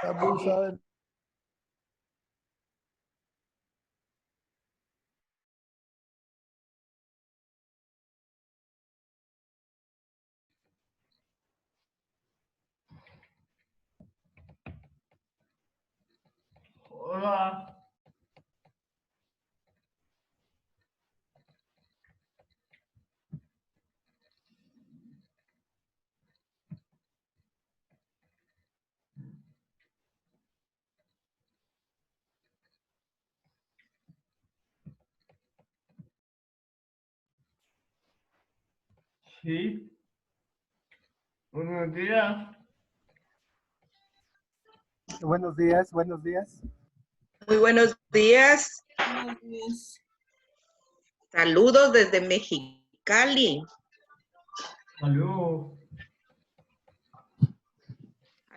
Abusan. Hola. Sí. Buenos días. Buenos días, buenos días. Muy buenos días. Buenos días. Saludos desde Mexicali. Saludos.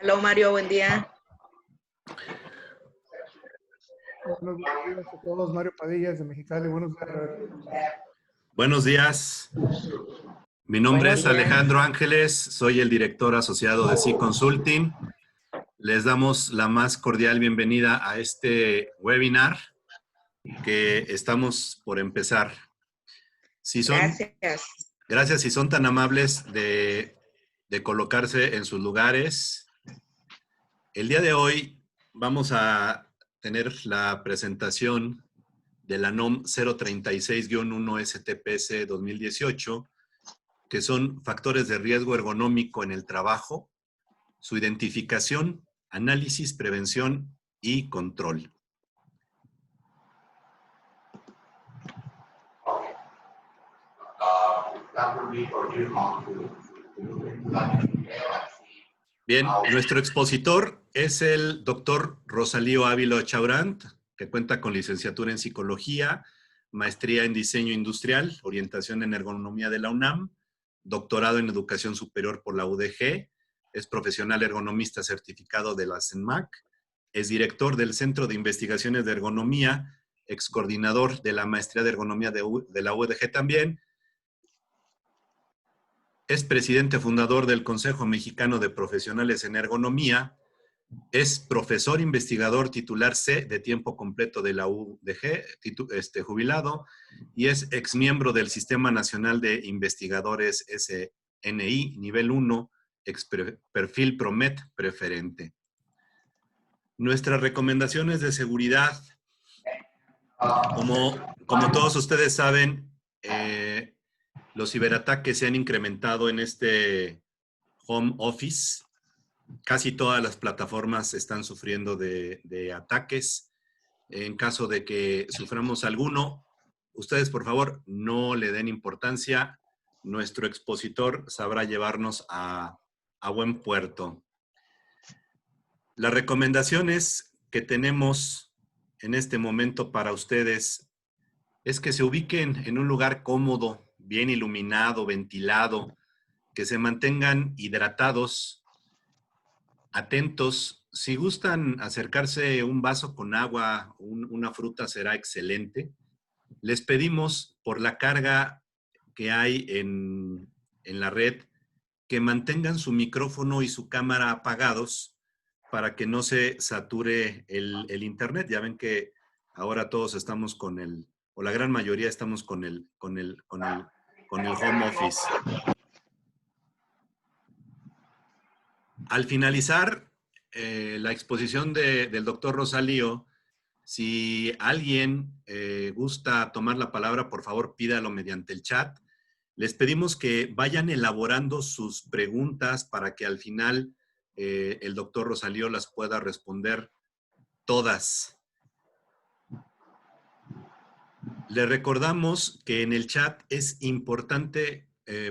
Aló, Mario, buen día. Buenos días a todos. Mario Padilla de Mexicali. Buenos días. Buenos días. Mi nombre Buenos es días. Alejandro Ángeles, soy el director asociado de C Consulting. Les damos la más cordial bienvenida a este webinar que estamos por empezar. Gracias. Gracias, si son tan amables de colocarse en sus lugares. El día de hoy vamos a tener la presentación de la NOM 036-1 STPS 2018, que son factores de riesgo ergonómico en el trabajo, su identificación, análisis, prevención y control. Bien, nuestro expositor es el doctor Rosalío Ávila Chaurant, que cuenta con licenciatura en Psicología, maestría en Diseño Industrial, orientación en Ergonomía de la UNAM, doctorado en Educación Superior por la UDG, es profesional ergonomista certificado de la CENMAC, es director del Centro de Investigaciones de Ergonomía, excoordinador de la Maestría de Ergonomía de la UDG también, es presidente fundador del Consejo Mexicano de Profesionales en Ergonomía, es profesor investigador titular C de tiempo completo de la UDG, jubilado, y es exmiembro del Sistema Nacional de Investigadores SNI, nivel 1, perfil PROMET preferente. Nuestras recomendaciones de seguridad, como todos ustedes saben, los ciberataques se han incrementado en este home office. Casi todas las plataformas están sufriendo de ataques. En caso de que suframos alguno, ustedes por favor no le den importancia. Nuestro expositor sabrá llevarnos a buen puerto. Las recomendaciones que tenemos en este momento para ustedes es que se ubiquen en un lugar cómodo, bien iluminado, ventilado, que se mantengan hidratados, atentos. Si gustan acercarse un vaso con agua, una fruta será excelente. Les pedimos, por la carga que hay en la red, que mantengan su micrófono y su cámara apagados para que no se sature el internet. Ya ven que ahora todos estamos con o la gran mayoría estamos con el home office. Al finalizar la exposición del doctor Rosalío, si alguien gusta tomar la palabra, por favor pídalo mediante el chat. Les pedimos que vayan elaborando sus preguntas para que al final el doctor Rosalío las pueda responder todas. Les recordamos que en el chat es importante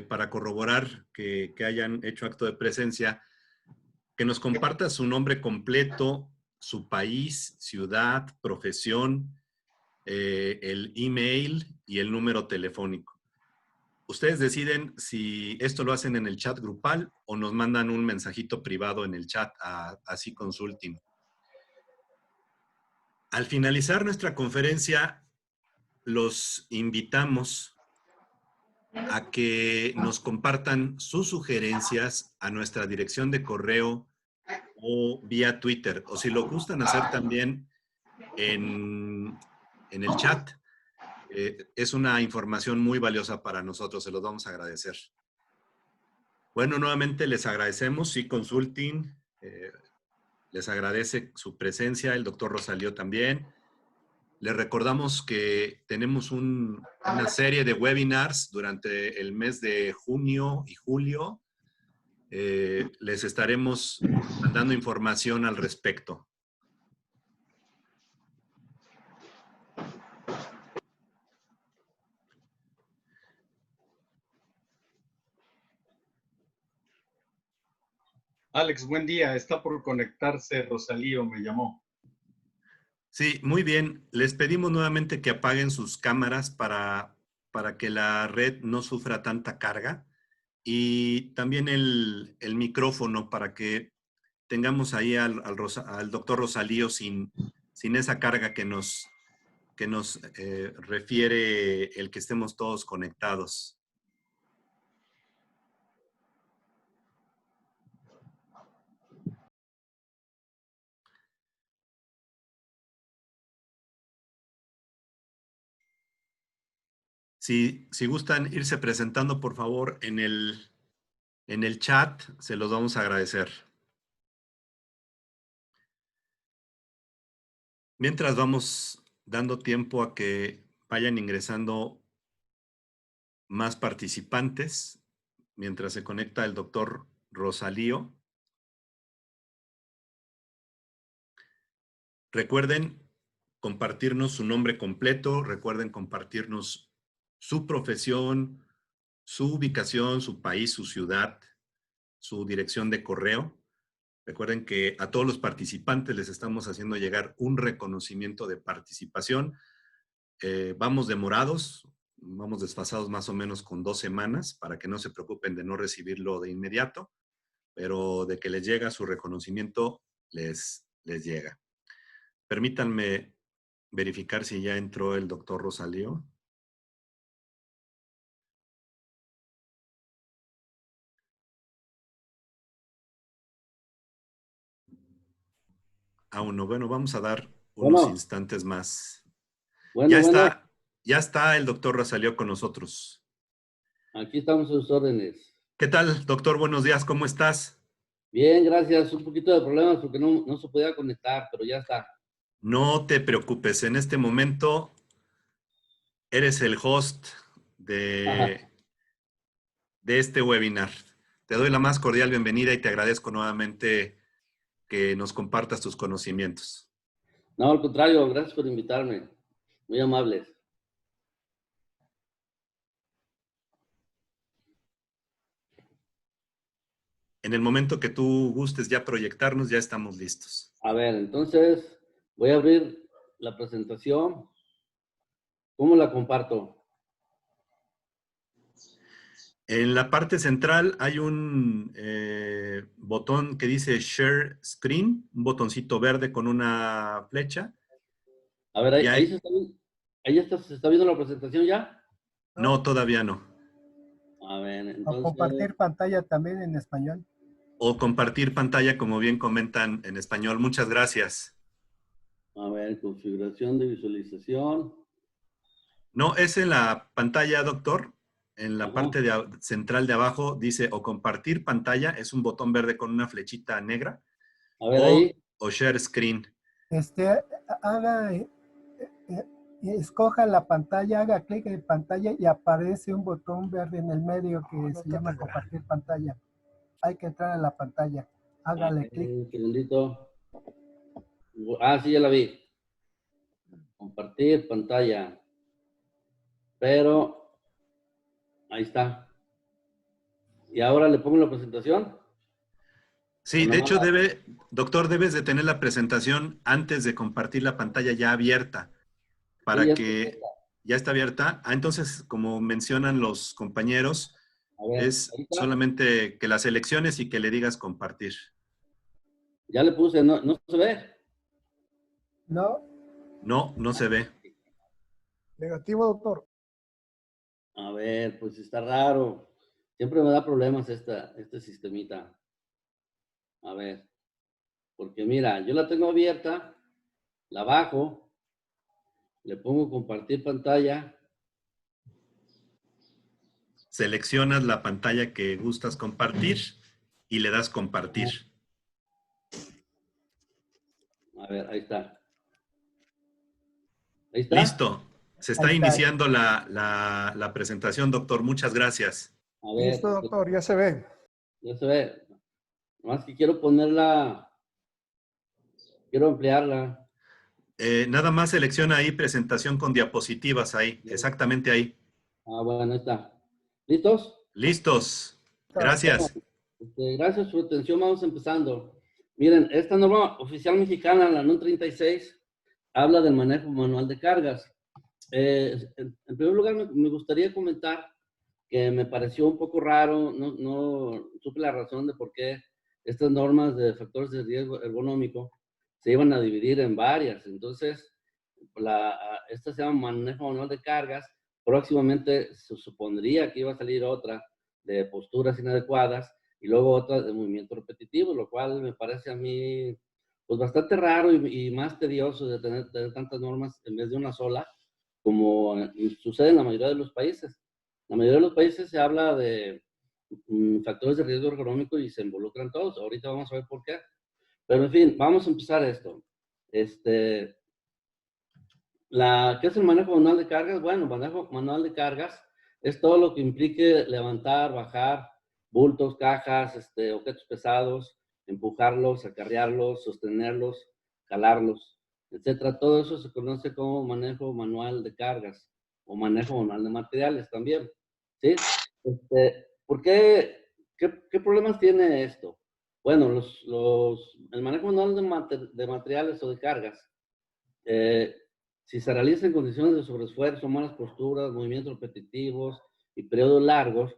para corroborar que hayan hecho acto de presencia, que nos comparta su nombre completo, su país, ciudad, profesión, el email y el número telefónico. Ustedes deciden si esto lo hacen en el chat grupal o nos mandan un mensajito privado en el chat a Así Consulting. Al finalizar nuestra conferencia, los invitamos a que nos compartan sus sugerencias a nuestra dirección de correo o vía Twitter, o si lo gustan hacer también en el chat. Es una información muy valiosa para nosotros, se los vamos a agradecer. Bueno, nuevamente les agradecemos, Sí Consulting, les agradece su presencia, el doctor Rosalío también. Les recordamos que tenemos una serie de webinars durante el mes de junio y julio. Les estaremos dando información al respecto. Alex, buen día. Está por conectarse Rosalío, me llamó. Sí, muy bien. Les pedimos nuevamente que apaguen sus cámaras para que la red no sufra tanta carga y también el micrófono para que tengamos ahí al doctor Rosalío sin esa carga que nos refiere el que estemos todos conectados. Si gustan irse presentando, por favor, en el chat, se los vamos a agradecer. Mientras vamos dando tiempo a que vayan ingresando más participantes, mientras se conecta el doctor Rosalío. Recuerden compartirnos su nombre completo, recuerden compartirnos su profesión, su ubicación, su país, su ciudad, su dirección de correo. Recuerden que a todos los participantes les estamos haciendo llegar un reconocimiento de participación. Vamos demorados, vamos desfasados más o menos con 2 semanas para que no se preocupen de no recibirlo de inmediato, pero de que les llega su reconocimiento, les llega. Permítanme verificar si ya entró el doctor Rosalío. Aún no. Bueno, vamos a dar unos instantes más. Ya está el doctor Rosalío con nosotros. Aquí estamos a sus órdenes. ¿Qué tal, doctor? Buenos días, ¿cómo estás? Bien, gracias. Un poquito de problemas porque no se podía conectar, pero ya está. No te preocupes, en este momento eres el host de este webinar. Te doy la más cordial bienvenida y te agradezco nuevamente que nos compartas tus conocimientos. No, al contrario, gracias por invitarme. Muy amables. En el momento que tú gustes ya proyectarnos, ya estamos listos. A ver, entonces voy a abrir la presentación. ¿Cómo la comparto? En la parte central hay un botón que dice Share Screen, un botoncito verde con una flecha. A ver, ahí se está viendo, ¿se está viendo la presentación ya? No, todavía no. A ver, entonces... O compartir pantalla también en español. O compartir pantalla, como bien comentan en español. Muchas gracias. A ver, configuración de visualización. No, es en la pantalla, doctor. En la parte central de abajo dice o compartir pantalla, es un botón verde con una flechita negra. A ver, ahí. O share screen. Escoja la pantalla, haga clic en pantalla y aparece un botón verde en el medio que se llama compartir pantalla. Hay que entrar a la pantalla. Hágale clic. Un segundito. Sí, ya la vi. Compartir pantalla. Pero ahí está. ¿Y ahora le pongo la presentación? Sí, de hecho, doctor, debes de tener la presentación antes de compartir la pantalla ya abierta para que ¿Ya está abierta? Ah, entonces, como mencionan los compañeros, A ver, es ahí está. solamente que la selecciones y que le digas compartir. Ya le puse, no se ve. ¿No? No, no se ve. Negativo, doctor. A ver, pues está raro. Siempre me da problemas este sistemita. A ver, porque mira, yo la tengo abierta, la bajo, le pongo compartir pantalla. Seleccionas la pantalla que gustas compartir y le das compartir. A ver, ahí está. Ahí está. Listo. Se está Ahí está. iniciando la presentación, doctor. Muchas gracias. A ver, Listo, doctor, ya se ve. ya se ve. Más que quiero ponerla, quiero ampliarla. Nada más selecciona ahí presentación con diapositivas ahí. Exactamente ahí. Ah, bueno, ahí está. ¿Listos? Listos. Gracias. Gracias por su atención. Vamos empezando. Miren, esta norma oficial mexicana, la NUN 36, habla del manejo manual de cargas. En primer lugar, me gustaría comentar que me pareció un poco raro, no supe la razón de por qué estas normas de factores de riesgo ergonómico se iban a dividir en varias. Entonces, esta se llama manejo manual de cargas. Próximamente se supondría que iba a salir otra de posturas inadecuadas y luego otra de movimiento repetitivo, lo cual me parece a mí pues bastante raro y más tedioso de tener tantas normas en vez de una sola, como sucede en la mayoría de los países. En la mayoría de los países se habla de factores de riesgo ergonómico y se involucran todos. Ahorita vamos a ver por qué. Pero en fin, vamos a empezar esto. ¿Qué es el manejo manual de cargas? Bueno, manejo manual de cargas es todo lo que implique levantar, bajar bultos, cajas, objetos pesados, empujarlos, acarrearlos, sostenerlos, jalarlos, etcétera. Todo eso se conoce como manejo manual de cargas o manejo manual de materiales también, ¿sí? ¿Por qué? ¿Qué problemas tiene esto? Bueno, el manejo manual de materiales o de cargas, si se realiza en condiciones de sobreesfuerzo, malas posturas, movimientos repetitivos y periodos largos,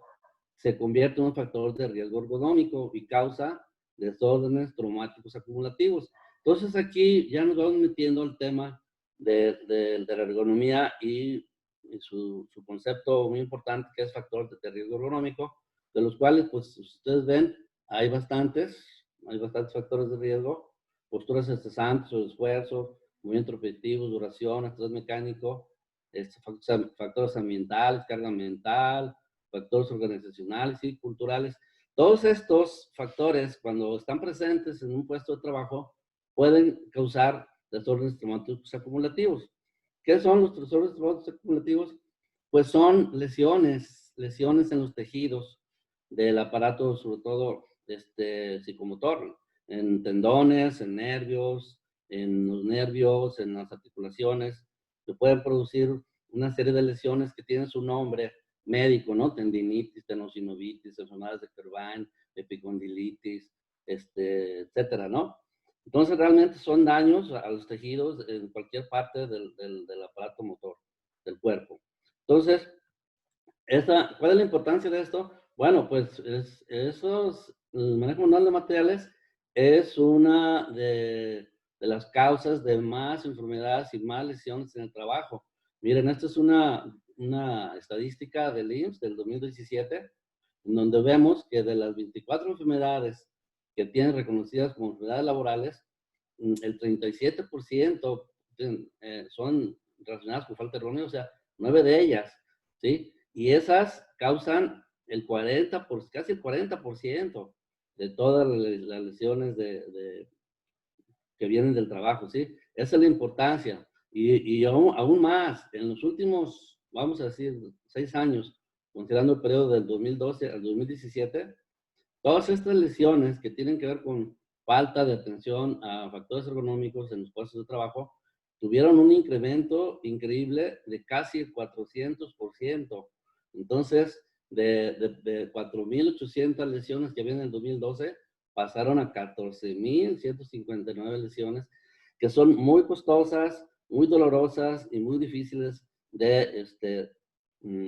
se convierte en un factor de riesgo ergonómico y causa desórdenes traumáticos acumulativos. Entonces aquí ya nos vamos metiendo al tema de la ergonomía y su concepto muy importante que es factor de riesgo ergonómico, de los cuales, pues, ustedes ven, hay bastantes factores de riesgo, posturas estresantes o de esfuerzo, movimiento repetitivo, duración, estrés mecánico, factores ambientales, carga mental, factores organizacionales y culturales. Todos estos factores, cuando están presentes en un puesto de trabajo, pueden causar desórdenes traumáticos acumulativos. ¿Qué son los desórdenes traumáticos acumulativos? Pues son lesiones en los tejidos del aparato, sobre todo psicomotor, en tendones, en nervios, en los nervios, en las articulaciones, se pueden producir una serie de lesiones que tienen su nombre médico, ¿no? Tendinitis, tenosinovitis, enfermedades de Kervin, epicondilitis, etcétera, ¿no? Entonces, realmente son daños a los tejidos en cualquier parte del aparato motor del cuerpo. Entonces, ¿cuál es la importancia de esto? Bueno, pues el manejo manual de materiales es una de las causas de más enfermedades y más lesiones en el trabajo. Miren, esta es una estadística del IMSS del 2017, en donde vemos que de las 24 enfermedades que tienen reconocidas como enfermedades laborales, el 37% son relacionadas con falta de ergonía, o sea, 9 de ellas, ¿sí? Y esas causan casi el 40% de todas las lesiones que vienen del trabajo, ¿sí? Esa es la importancia. Y aún más, en los últimos, vamos a decir, 6 años, considerando el periodo del 2012 al 2017, todas estas lesiones que tienen que ver con falta de atención a factores ergonómicos en los puestos de trabajo, tuvieron un incremento increíble de casi el 400%. Entonces, de 4.800 lesiones que había en el 2012, pasaron a 14.159 lesiones, que son muy costosas, muy dolorosas y muy difíciles de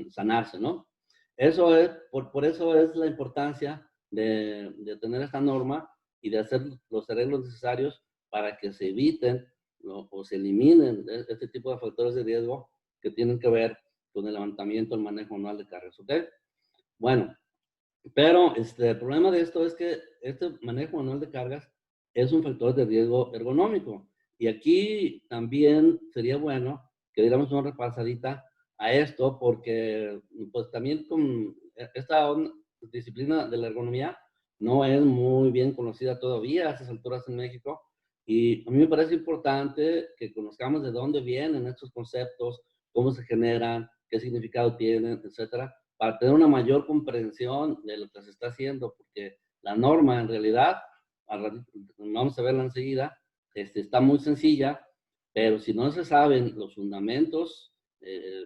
sanarse, ¿no? Eso es, por eso es la importancia de tener esta norma y de hacer los arreglos necesarios para que se eviten o se eliminen este tipo de factores de riesgo que tienen que ver con el levantamiento, el manejo manual de cargas, ¿ok? Bueno, pero el problema de esto es que este manejo manual de cargas es un factor de riesgo ergonómico. Y aquí también sería bueno que diéramos una repasadita a esto, porque pues también con esta disciplina de la ergonomía no es muy bien conocida todavía a estas alturas en México. Y a mí me parece importante que conozcamos de dónde vienen estos conceptos, cómo se generan, qué significado tienen, etcétera, para tener una mayor comprensión de lo que se está haciendo, porque la norma en realidad, vamos a verla enseguida, está muy sencilla, pero si no se saben los fundamentos,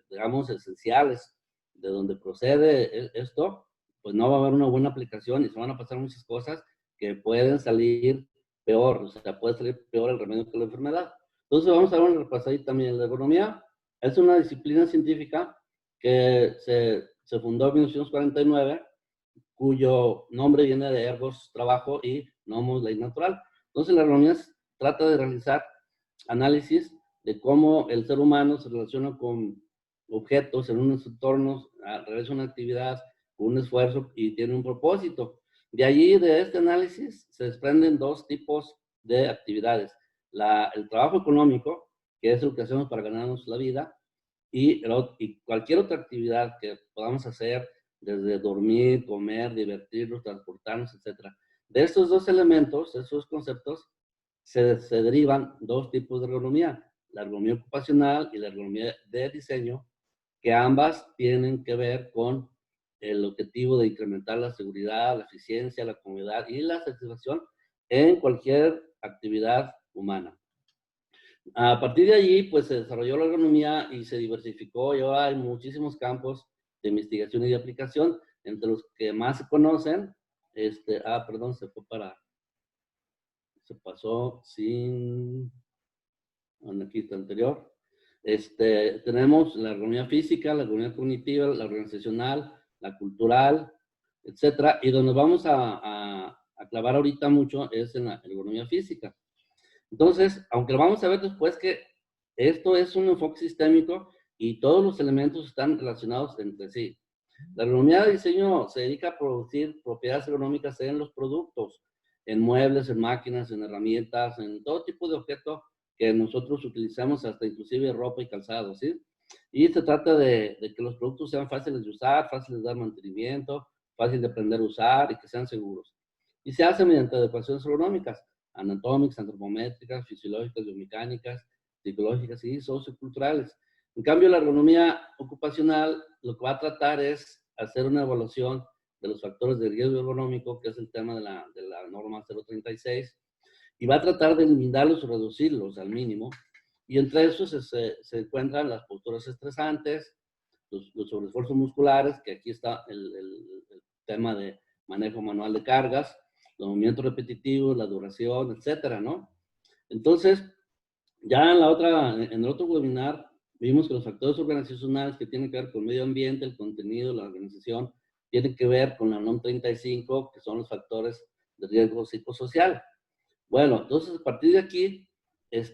digamos, esenciales de donde procede esto, pues no va a haber una buena aplicación y se van a pasar muchas cosas que pueden salir peor, o sea, puede salir peor el remedio que la enfermedad. Entonces vamos a dar una repasadita también. La ergonomía es una disciplina científica que se fundó en 1949, cuyo nombre viene de ergos, trabajo, y nomos, ley natural. Entonces la ergonomía trata de realizar análisis de cómo el ser humano se relaciona con objetos en unos entornos, realiza una actividad, un esfuerzo y tiene un propósito. De allí, de este análisis, se desprenden dos tipos de actividades. El trabajo económico, que es lo que hacemos para ganarnos la vida, y cualquier otra actividad que podamos hacer, desde dormir, comer, divertirnos, transportarnos, etc. De estos dos elementos, de esos conceptos, se derivan dos tipos de ergonomía, la ergonomía ocupacional y la ergonomía de diseño, que ambas tienen que ver con el objetivo de incrementar la seguridad, la eficiencia, la comodidad y la satisfacción en cualquier actividad humana. A partir de allí, pues se desarrolló la ergonomía y se diversificó, y ahora hay muchísimos campos de investigación y de aplicación, entre los que más se conocen, perdón, se pasó sin, aquí está anterior. Tenemos la ergonomía física, la ergonomía cognitiva, la organizacional, la cultural, etcétera, y donde vamos a clavar ahorita mucho es en la ergonomía física. Entonces, aunque lo vamos a ver después que esto es un enfoque sistémico y todos los elementos están relacionados entre sí. La ergonomía de diseño se dedica a producir propiedades ergonómicas en los productos, en muebles, en máquinas, en herramientas, en todo tipo de objeto que nosotros utilizamos, hasta inclusive ropa y calzado, ¿sí? Y se trata de que los productos sean fáciles de usar, fáciles de dar mantenimiento, fáciles de aprender a usar y que sean seguros. Y se hace mediante adecuaciones ergonómicas, anatómicas, antropométricas, fisiológicas, biomecánicas, psicológicas y socioculturales. En cambio, la ergonomía ocupacional lo que va a tratar es hacer una evaluación de los factores de riesgo ergonómico, que es el tema de la norma 036, y va a tratar de eliminarlos o reducirlos al mínimo. Y entre esos se encuentran las posturas estresantes, los sobreesfuerzos musculares, que aquí está el tema de manejo manual de cargas, los movimientos repetitivos, la duración, etcétera, ¿no? Entonces, ya en el otro webinar vimos que los factores organizacionales que tienen que ver con el medio ambiente, el contenido, la organización, tienen que ver con la NOM 35, que son los factores de riesgo psicosocial. Bueno, entonces a partir de aquí,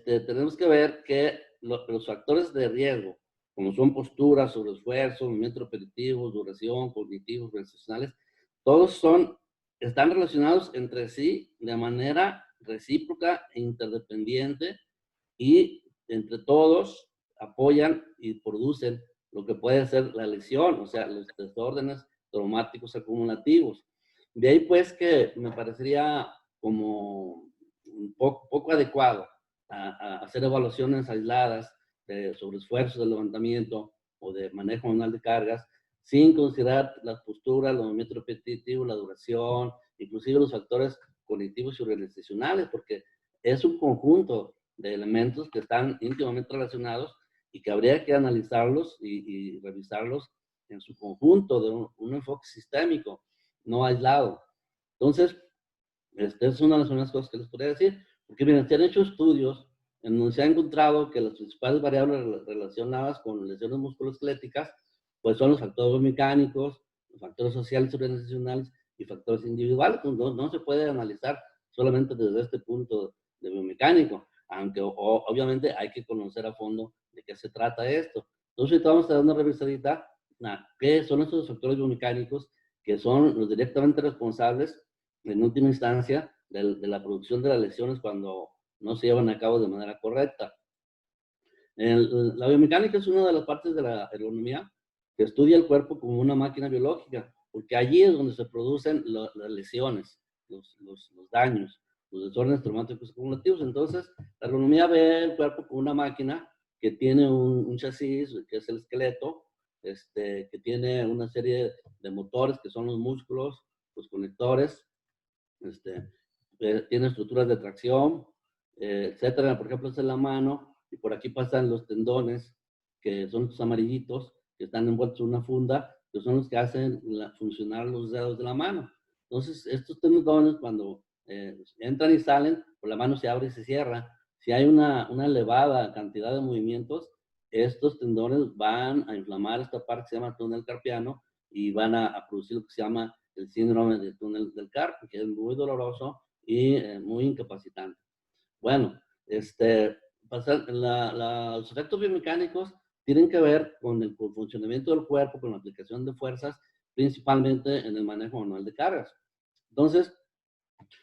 tenemos que ver que los factores de riesgo, como son posturas, sobreesfuerzo, movimientos repetitivos, duración, cognitivos, organizacionales, todos están relacionados entre sí de manera recíproca e interdependiente, y entre todos apoyan y producen lo que puede ser la lesión, o sea, los desórdenes traumáticos acumulativos. De ahí pues que me parecería como un poco adecuado a hacer evaluaciones aisladas de sobreesfuerzos de levantamiento o de manejo manual de cargas, sin considerar las posturas, los movimientos repetitivos, la duración, inclusive los factores cognitivos y organizacionales, porque es un conjunto de elementos que están íntimamente relacionados y que habría que analizarlos y revisarlos en su conjunto de un enfoque sistémico, no aislado. Entonces, esta es una de las cosas que les podría decir, porque miren, se han hecho estudios en donde se ha encontrado que las principales variables relacionadas con lesiones musculoesqueléticas, pues son los factores biomecánicos, los factores sociales y organizacionales y factores individuales. No se puede analizar solamente desde este punto de biomecánico, aunque obviamente hay que conocer a fondo de qué se trata esto. Entonces, vamos a dar una revisadita, qué son estos factores biomecánicos que son los directamente responsables, en última instancia, de la producción de las lesiones cuando no se llevan a cabo de manera correcta. La biomecánica es una de las partes de la ergonomía que estudia el cuerpo como una máquina biológica, porque allí es donde se producen las lesiones, los daños, los desórdenes traumáticos acumulativos. Entonces, la ergonomía ve el cuerpo como una máquina que tiene un chasis, que es el esqueleto, que tiene una serie de motores, que son los músculos, los conectores, tiene estructuras de tracción, etcétera. Por ejemplo, esta es la mano, y por aquí pasan los tendones, que son estos amarillitos, que están envueltos en una funda, que son los que hacen funcionar los dedos de la mano. Entonces, estos tendones, cuando entran y salen, pues la mano se abre y se cierra. Si hay una elevada cantidad de movimientos, estos tendones van a inflamar esta parte que se llama túnel carpiano y van a producir lo que se llama el síndrome del túnel del carpio, que es muy doloroso y muy incapacitante. Bueno, los efectos biomecánicos tienen que ver con el funcionamiento del cuerpo, con la aplicación de fuerzas, principalmente en el manejo manual de cargas. Entonces,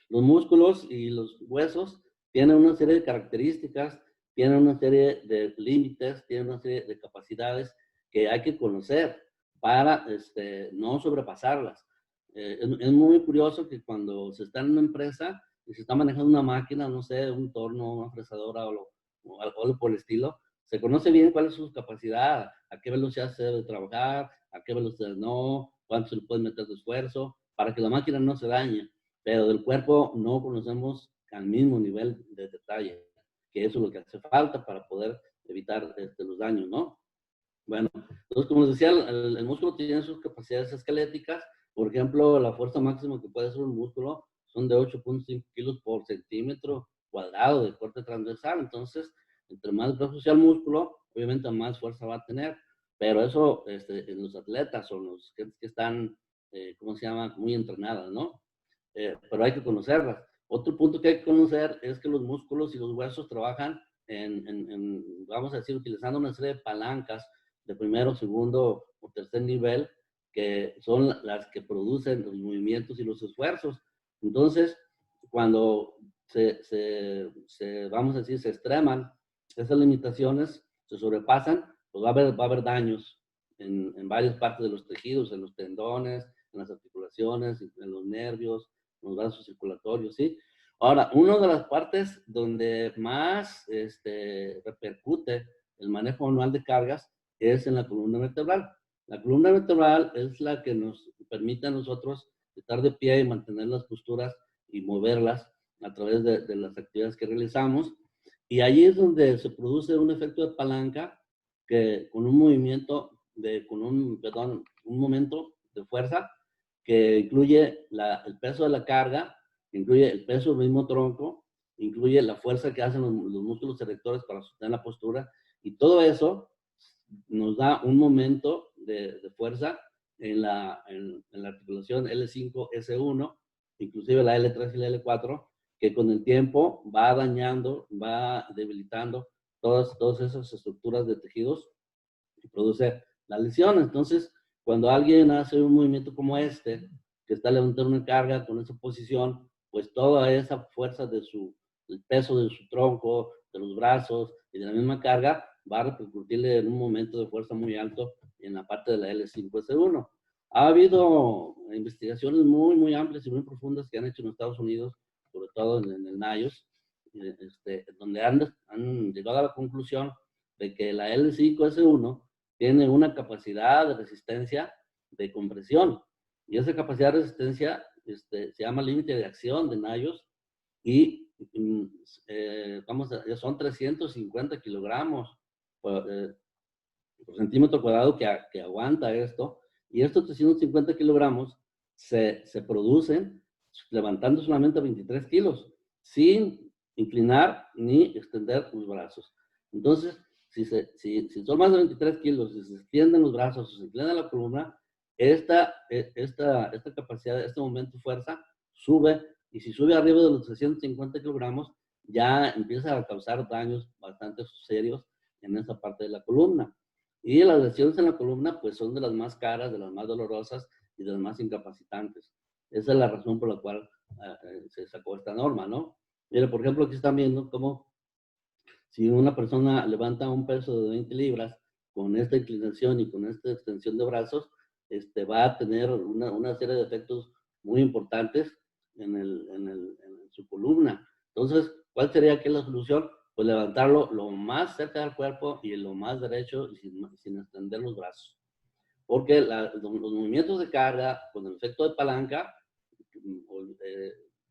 los músculos y los huesos tienen una serie de características, tienen una serie de límites, tienen una serie de capacidades que hay que conocer para no sobrepasarlas. Es muy curioso que cuando se está en una empresa y se está manejando una máquina, no sé, un torno, una fresadora o algo por el estilo, se conoce bien cuál es su capacidad, a qué velocidad se debe trabajar, a qué velocidad no, cuánto se le puede meter de esfuerzo, para que la máquina no se dañe. Pero del cuerpo no conocemos al mismo nivel de detalle, que eso es lo que hace falta para poder evitar los daños, ¿no? Bueno, entonces, como les decía, el músculo tiene sus capacidades esqueléticas. Por ejemplo, la fuerza máxima que puede hacer un músculo son de 8.5 kilos por centímetro cuadrado de corte transversal. Entonces, entre más brazo sea el músculo, obviamente más fuerza va a tener. Pero eso en los atletas o los que están, ¿cómo se llama? Muy entrenadas, ¿no? Pero hay que conocerlas. Otro punto que hay que conocer es que los músculos y los huesos trabajan vamos a decir, utilizando una serie de palancas de primero, segundo o tercer nivel, que son las que producen los movimientos y los esfuerzos. Entonces, cuando vamos a decir, se extreman esas limitaciones, se sobrepasan, pues va a haber daños en varias partes de los tejidos, en los tendones, en las articulaciones, en los nervios, en los vasos circulatorios, ¿sí? Ahora, una de las partes donde más repercute el manejo manual de cargas es en la columna vertebral. La columna vertebral es la que nos permite a nosotros estar de pie y mantener las posturas y moverlas a través de las actividades que realizamos. Y allí es donde se produce un efecto de palanca que con un movimiento, un momento de fuerza que incluye el peso de la carga, incluye el peso del mismo tronco, incluye la fuerza que hacen los músculos erectores para sostener la postura, y todo eso nos da un momento de fuerza en la articulación L5, S1, inclusive la L3 y la L4, que con el tiempo va dañando, va debilitando todas esas estructuras de tejidos y produce la lesión. Entonces, cuando alguien hace un movimiento como que está levantando una carga con esa posición, pues toda esa fuerza del peso de su tronco, de los brazos y de la misma carga, va a repercutirle en un momento de fuerza muy alto en la parte de la L5S1. Ha habido investigaciones muy, muy amplias y muy profundas que han hecho en Estados Unidos, sobre todo en el NIOS, donde han llegado a la conclusión de que la L5S1 tiene una capacidad de resistencia de compresión. Y esa capacidad de resistencia se llama límite de acción de NIOS y son 350 kilogramos por centímetro cuadrado que aguanta esto. Y estos 350 kilogramos se producen levantando solamente 23 kilos, sin inclinar ni extender los brazos. Entonces, si son más de 23 kilos, si se extienden los brazos o se inclina la columna, esta capacidad, este momento de fuerza sube, y si sube arriba de los 350 kilogramos, ya empieza a causar daños bastante serios en esa parte de la columna. Y las lesiones en la columna, pues son de las más caras, de las más dolorosas y de las más incapacitantes. Esa es la razón por la cual se sacó esta norma, ¿no? Mire, por ejemplo, aquí están viendo cómo si una persona levanta un peso de 20 libras con esta inclinación y con esta extensión de brazos, va a tener una serie de efectos muy importantes en su columna. Entonces, ¿cuál sería aquí la solución? Pues levantarlo lo más cerca del cuerpo y lo más derecho y sin extender los brazos. Porque los movimientos de carga con el efecto de palanca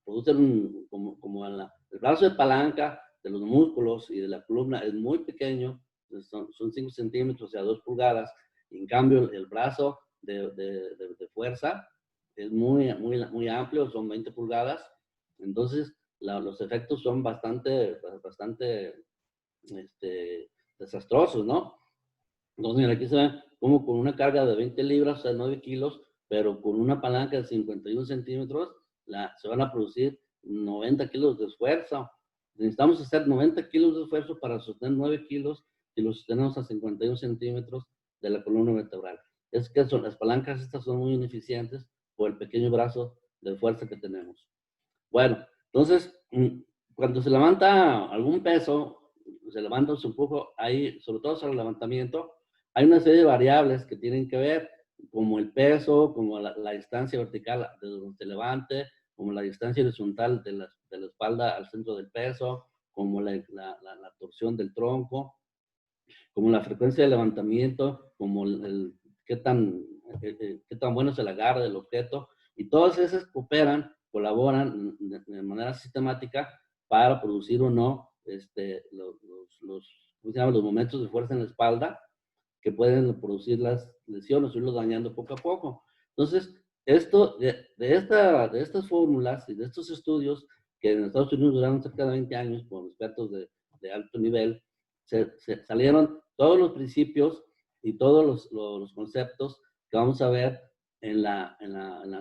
producen como el brazo de palanca de los músculos y de la columna es muy pequeño, son 5 centímetros, o sea, 2 pulgadas. Y en cambio, el brazo de fuerza es muy amplio, son 20 pulgadas. Entonces, los efectos son bastante desastrosos, ¿no? Entonces, mira, aquí se ve como con una carga de 20 libras, o sea, 9 kilos, pero con una palanca de 51 centímetros, se van a producir 90 kilos de esfuerzo. Necesitamos hacer 90 kilos de esfuerzo para sostener 9 kilos y los sostenemos a 51 centímetros de la columna vertebral. Es que las palancas estas son muy ineficientes por el pequeño brazo de fuerza que tenemos. Bueno, entonces, cuando se levanta algún peso, se levanta o se empuja, sobre todo sobre el levantamiento, hay una serie de variables que tienen que ver, como el peso, como la distancia vertical de donde se levante, como la distancia horizontal de la espalda al centro del peso, como la torsión del tronco, como la frecuencia de levantamiento, como qué tan bueno es el agarre del objeto, y todas esas colaboran de manera sistemática para producir o no los momentos de fuerza en la espalda que pueden producir las lesiones o irlos dañando poco a poco. Entonces, de estas fórmulas y de estos estudios que en Estados Unidos duraron cerca de 20 años con expertos de alto nivel, se salieron todos los principios y todos los conceptos que vamos a ver en la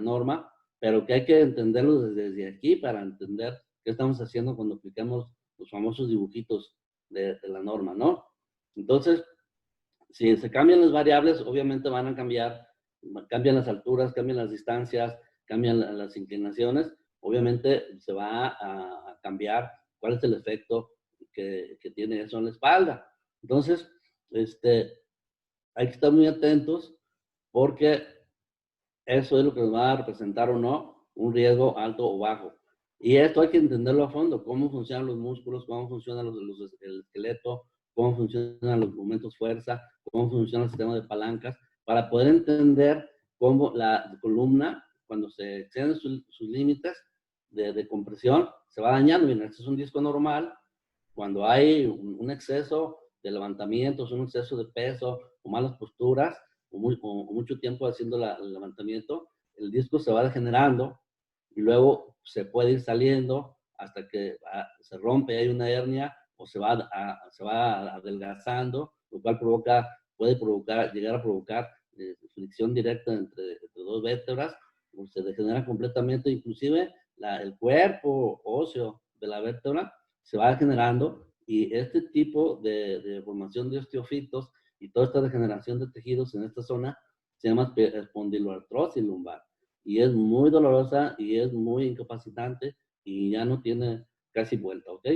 norma, pero que hay que entenderlos desde aquí para entender qué estamos haciendo cuando aplicamos los famosos dibujitos de la norma, ¿no? Entonces, si se cambian las variables, obviamente van a cambian las alturas, cambian las distancias, cambian las inclinaciones, obviamente se va a cambiar cuál es el efecto que tiene eso en la espalda. Entonces, hay que estar muy atentos porque eso es lo que nos va a representar o no un riesgo alto o bajo. Y esto hay que entenderlo a fondo, cómo funcionan los músculos, cómo funciona el esqueleto, cómo funcionan los momentos fuerza, cómo funciona el sistema de palancas, para poder entender cómo la columna, cuando se exceden sus límites de compresión, se va dañando. Miren, este es un disco normal. Cuando hay un exceso de levantamientos, un exceso de peso, o malas posturas, o mucho tiempo haciendo el levantamiento, el disco se va degenerando y luego se puede ir saliendo hasta que se rompe, hay una hernia, o se va adelgazando, lo cual puede llegar a provocar fricción directa entre dos vértebras, o se degenera completamente, inclusive el cuerpo óseo de la vértebra se va degenerando, y este tipo de formación de osteofitos y toda esta degeneración de tejidos en esta zona se llama espondiloartrosis lumbar, y es muy dolorosa y es muy incapacitante y ya no tiene casi vuelta, ¿ok?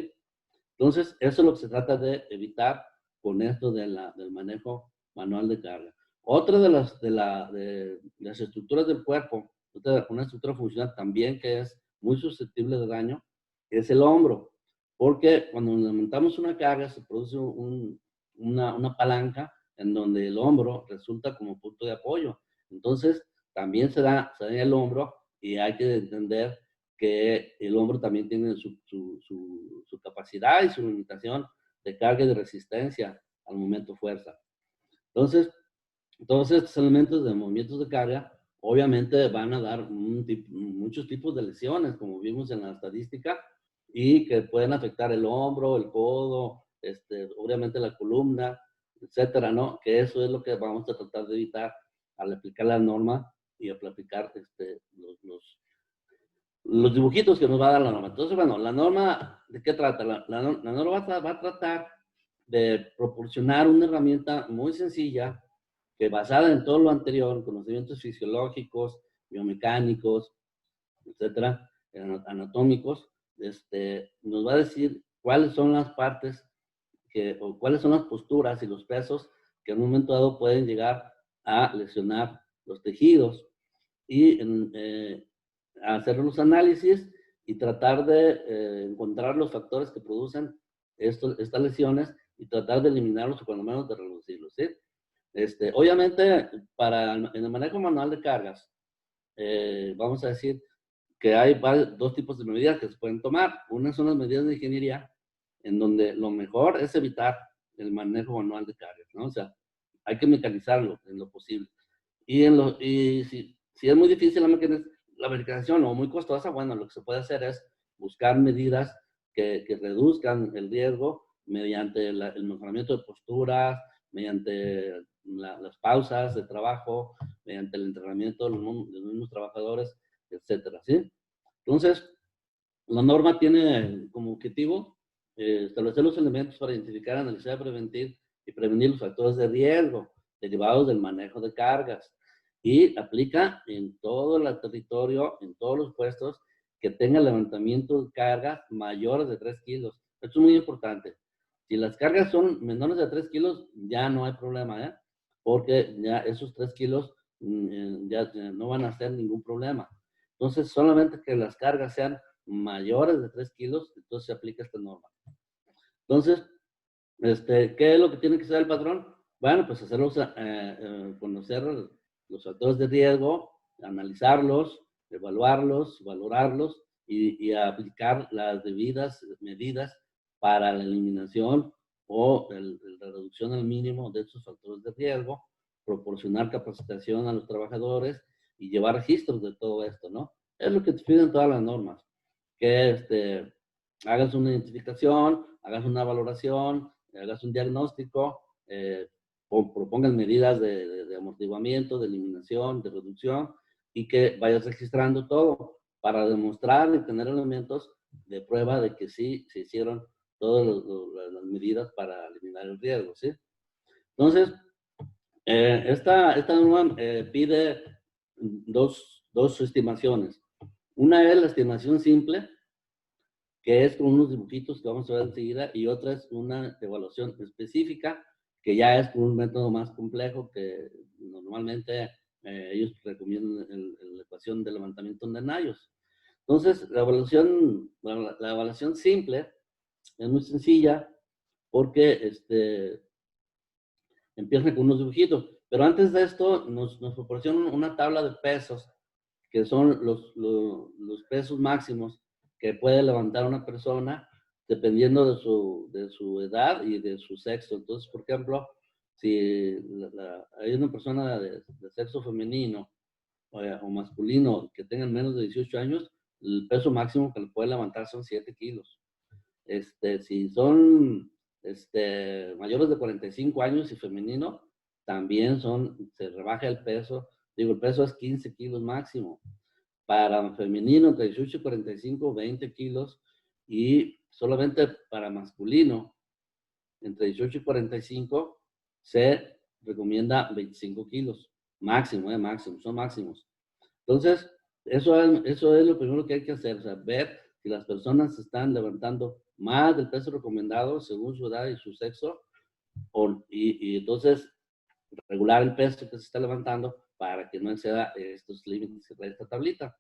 Entonces, eso es lo que se trata de evitar con esto del manejo manual de carga. Otra de las estructuras del cuerpo, una estructura funcional también que es muy susceptible de daño, es el hombro. Porque cuando levantamos una carga se produce una palanca en donde el hombro resulta como punto de apoyo. Entonces, también se daña el hombro, y hay que entender que el hombro también tiene su capacidad y su limitación de carga y de resistencia al momento fuerza. Entonces, todos estos elementos de movimientos de carga obviamente van a dar muchos tipos de lesiones, como vimos en la estadística, y que pueden afectar el hombro, el codo, obviamente la columna, etcétera, ¿no? Que eso es lo que vamos a tratar de evitar al aplicar la norma y al aplicar los dibujitos que nos va a dar la norma. Entonces, bueno, la norma, ¿de qué trata? La norma va a tratar de proporcionar una herramienta muy sencilla que basada en todo lo anterior, conocimientos fisiológicos, biomecánicos, etcétera, anatómicos, nos va a decir cuáles son las partes o cuáles son las posturas y los pesos que en un momento dado pueden llegar a lesionar los tejidos y hacer los análisis y tratar de encontrar los factores que producen estas lesiones y tratar de eliminarlos o cuando menos de reducirlos, ¿sí? Obviamente, en el manejo manual de cargas, vamos a decir que hay dos tipos de medidas que se pueden tomar. Una son las medidas de ingeniería, en donde lo mejor es evitar el manejo manual de cargas, ¿no? O sea, hay que mecanizarlo en lo posible. Y si es muy difícil la mecanización o muy costosa, bueno, lo que se puede hacer es buscar medidas que reduzcan el riesgo mediante el mejoramiento de posturas, mediante las pausas de trabajo, mediante el entrenamiento de los mismos trabajadores, etcétera, ¿sí? Entonces, la norma tiene como objetivo establecer los elementos para identificar, analizar, prevenir y prevenir los factores de riesgo derivados del manejo de cargas y aplica en todo el territorio, en todos los puestos que tengan levantamiento de cargas mayores de 3 kilos. Esto es muy importante. Si las cargas son menores de 3 kilos, ya no hay problema, ¿eh? Porque ya esos 3 kilos ya no van a ser ningún problema. Entonces, solamente que las cargas sean mayores de 3 kilos, entonces se aplica esta norma. Entonces, ¿qué es lo que tiene que hacer el patrón? Bueno, pues conocer los factores de riesgo, analizarlos, evaluarlos, valorarlos y aplicar las debidas medidas para la eliminación o la reducción al mínimo de estos factores de riesgo, proporcionar capacitación a los trabajadores y llevar registros de todo esto, ¿no? Es lo que te piden todas las normas, que hagas una identificación, hagas una valoración, hagas un diagnóstico, propongas medidas de amortiguamiento, de eliminación, de reducción, y que vayas registrando todo para demostrar y tener elementos de prueba de que sí se hicieron todas las medidas para eliminar el riesgo, ¿sí? Entonces, esta norma pide dos estimaciones. Una es la estimación simple, que es con unos dibujitos que vamos a ver enseguida, y otra es una evaluación específica, que ya es con un método más complejo que normalmente ellos recomiendan la ecuación de levantamiento de Nayos. Entonces, la evaluación simple es muy sencilla porque empieza con unos dibujitos. Pero antes de esto, nos proporcionan una tabla de pesos, que son los pesos máximos que puede levantar una persona dependiendo de su edad y de su sexo. Entonces, por ejemplo, si hay una persona de sexo femenino o masculino que tengan menos de 18 años, el peso máximo que le puede levantar son 7 kilos. Si son mayores de 45 años y femenino, también se rebaja el peso. Digo, el peso es 15 kilos máximo. Para femenino, entre 18 y 45, 20 kilos. Y solamente para masculino, entre 18 y 45, se recomienda 25 kilos. Máximo, máximo, son máximos. Entonces, eso es lo primero que hay que hacer, o sea, ver si las personas están levantando más del peso recomendado según su edad y su sexo, y entonces regular el peso que se está levantando para que no exceda estos límites de esta tablita.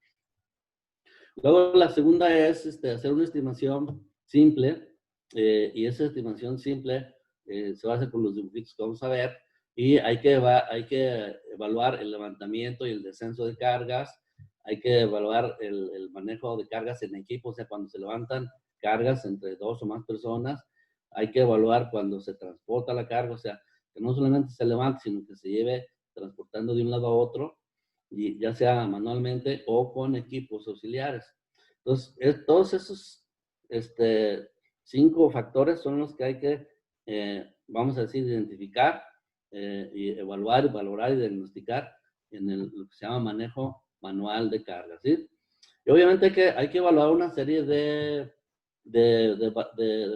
Luego la segunda es hacer una estimación simple, y esa estimación simple se basa con los dibujitos que vamos a ver, y hay que evaluar el levantamiento y el descenso de cargas, hay que evaluar el manejo de cargas en equipo, o sea, cuando se levantan cargas entre 2 o más personas, hay que evaluar cuando se transporta la carga, o sea, que no solamente se levante, sino que se lleve transportando de un lado a otro, y ya sea manualmente o con equipos auxiliares. Entonces, todos esos 5 factores son los que hay que, vamos a decir, identificar, y evaluar, valorar y diagnosticar en lo que se llama manejo manual de carga, ¿sí? Y obviamente hay que evaluar una serie de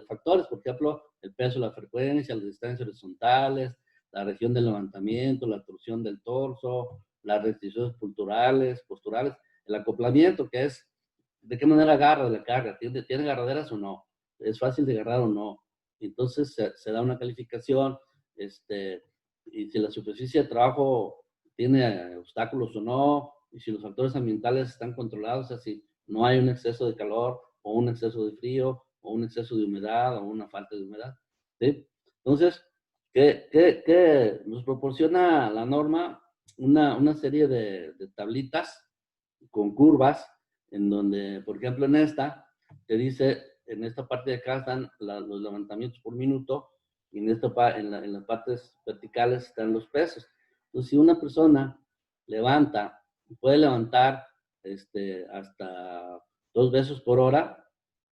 factores, por ejemplo, el peso, la frecuencia, las distancias horizontales, la región de levantamiento, la torsión del torso, las restricciones posturales, el acoplamiento, que es de qué manera agarra la carga, ¿tiene agarraderas o no? ¿Es fácil de agarrar o no? Entonces se da una calificación, y si la superficie de trabajo tiene obstáculos o no, y si los factores ambientales están controlados, o sea, si no hay un exceso de calor, o un exceso de frío, o un exceso de humedad, o una falta de humedad, ¿sí? Entonces, ¿qué nos proporciona la norma? Una serie de tablitas con curvas, en donde, por ejemplo, en esta, te dice, en esta parte de acá están los levantamientos por minuto, y en las partes verticales están los pesos. Entonces, si una persona puede levantar hasta 2 veces por hora,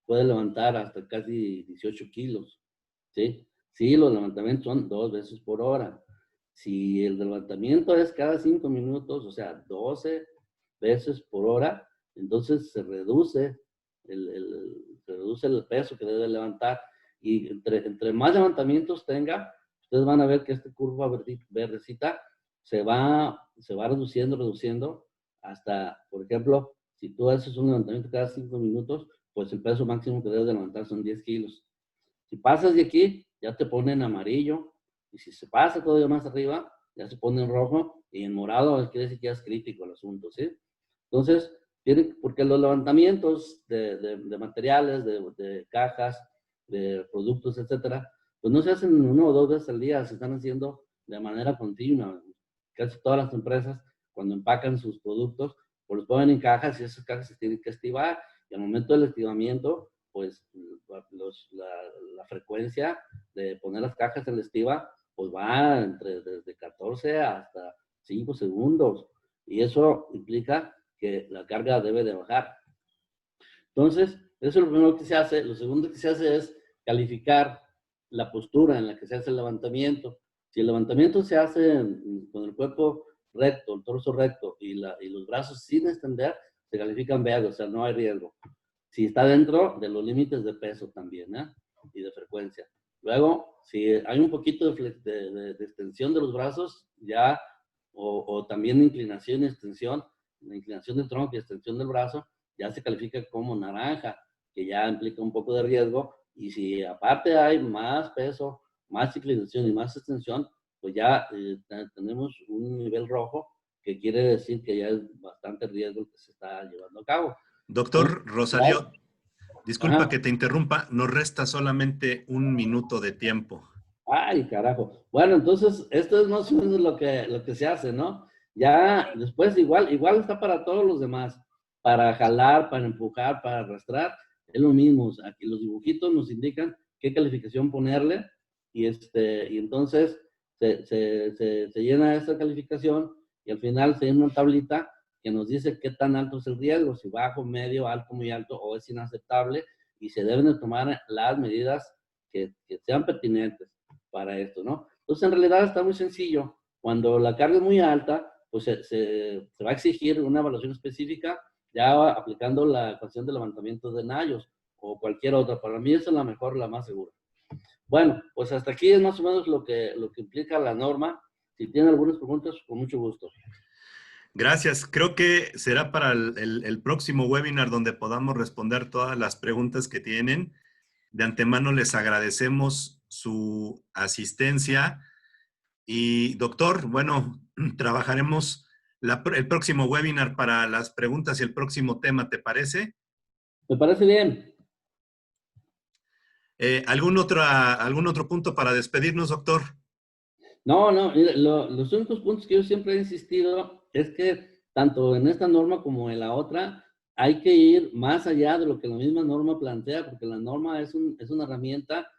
puede levantar hasta casi 18 kilos, ¿sí? Sí, los levantamientos son 2 veces por hora. Si el levantamiento es cada 5 minutos, o sea, 12 veces por hora, entonces se reduce el peso que debe levantar. Y entre más levantamientos tenga, ustedes van a ver que esta curva verdecita se va reduciendo hasta, por ejemplo, si tú haces un levantamiento cada 5 minutos, pues el peso máximo que debes de levantar son 10 kilos. Si pasas de aquí, ya te pone en amarillo, y si se pasa todavía más arriba, ya se pone en rojo, y en morado quiere decir que ya es crítico el asunto, ¿sí? Entonces, porque los levantamientos de materiales, de cajas, de productos, etcétera, pues no se hacen 1 o 2 veces al día, se están haciendo de manera continua. Casi todas las empresas, cuando empacan sus productos, pues los ponen en cajas, y esas cajas se tienen que estivar, y al momento del estivamiento, pues la frecuencia de poner las cajas en la estiva, pues va desde 14 hasta 5 segundos, y eso implica que la carga debe de bajar. Entonces, eso es lo primero que se hace. Lo segundo que se hace es calificar la postura en la que se hace el levantamiento. Si el levantamiento se hace con el cuerpo recto, el torso recto, y los brazos sin extender, se califican verde, o sea, no hay riesgo. Si está dentro de los límites de peso también, y de frecuencia. Luego, si hay un poquito de extensión de los brazos, ya, o también inclinación y extensión, la inclinación del tronco y extensión del brazo, ya se califica como naranja, que ya implica un poco de riesgo. Y si aparte hay más peso, más inclinación y más extensión, pues ya tenemos un nivel rojo, que quiere decir que ya es bastante riesgo que se está llevando a cabo. Doctor Rosalío, disculpa Ajá. que te interrumpa, nos resta solamente 1 minuto de tiempo. Ay, carajo. Bueno, entonces, esto es más o menos lo que se hace, ¿no? Ya después igual está para todos los demás. Para jalar, para empujar, para arrastrar, es lo mismo. Aquí los dibujitos nos indican qué calificación ponerle, y entonces se llena esa calificación, y al final se llena una tablita que nos dice qué tan alto es el riesgo, si bajo, medio, alto, muy alto, o es inaceptable, y se deben de tomar las medidas que sean pertinentes para esto, ¿no? Entonces, en realidad está muy sencillo. Cuando la carga es muy alta, pues se va a exigir una evaluación específica, ya aplicando la ecuación de levantamiento de Nayos, o cualquier otra. Para mí esa es la mejor, la más segura. Bueno, pues hasta aquí es más o menos lo que implica la norma. Si tienen algunas preguntas, con mucho gusto. Gracias. Creo que será para el próximo webinar donde podamos responder todas las preguntas que tienen. De antemano les agradecemos su asistencia. Y doctor, bueno, trabajaremos el próximo webinar para las preguntas y el próximo tema, ¿te parece? Me parece bien. ¿Algún otro punto para despedirnos, doctor? No, mira, los únicos puntos que yo siempre he insistido es que tanto en esta norma como en la otra hay que ir más allá de lo que la misma norma plantea, porque la norma es una herramienta